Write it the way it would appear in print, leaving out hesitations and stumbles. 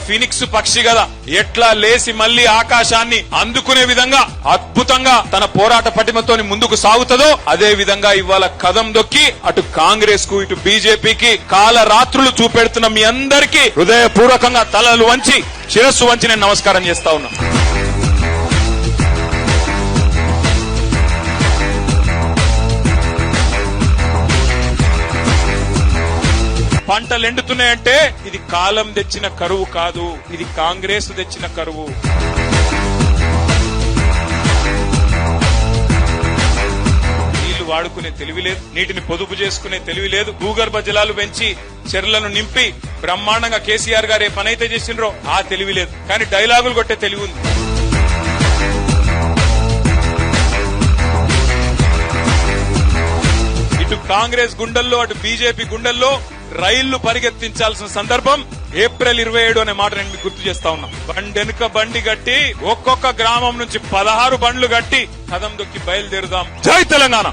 Phoenix పక్షి కదా, ఎట్లా లేసి మళ్లీ ఆకాశాన్ని అందుకునే విధంగా అద్భుతంగా తన పోరాట పటిమతోని ముందుకు సాగుతుందో అదే విధంగా ఇవాళ కదం దొక్కి అటు కాంగ్రెస్ కు ఇటు బీజేపీకి కాలరాత్రులు చూపెడుతున్న మీ అందరికీ హృదయపూర్వకంగా తలలు వంచి శిరస్సు వంచి నేను నమస్కారం చేస్తా ఉన్నా. పంటలు ఎండుతున్నాయంటే ఇది కాలం తెచ్చిన కరువు కాదు, ఇది కాంగ్రెస్ తెచ్చిన కరువు. నీళ్లు వాడుకునే తెలివి లేదు, నీటిని పొదుపు చేసుకునే తెలివి లేదు, భూగర్భ జలాలు పెంచి చెర్లను నింపి బ్రహ్మాండంగా కేసీఆర్ గారు ఏ పనైతే చేసిండ్రో ఆ తెలివి లేదు. కానీ డైలాగులు కొట్టే తెలివి ఉంది. ఇటు కాంగ్రెస్ గుండెల్లో అటు బీజేపీ గుండెల్లో రైళ్లు పరిగెత్తించాల్సిన సందర్భం ఏప్రిల్ 27 అనే మాట నేను మీకు గుర్తు చేస్తా ఉన్నా. బండెనుక బండి గట్టి ఒక్కొక్క గ్రామం నుంచి 16 బండ్లు గట్టి కదం దొక్కి బయలుదేరుదాం. జై తెలంగాణ.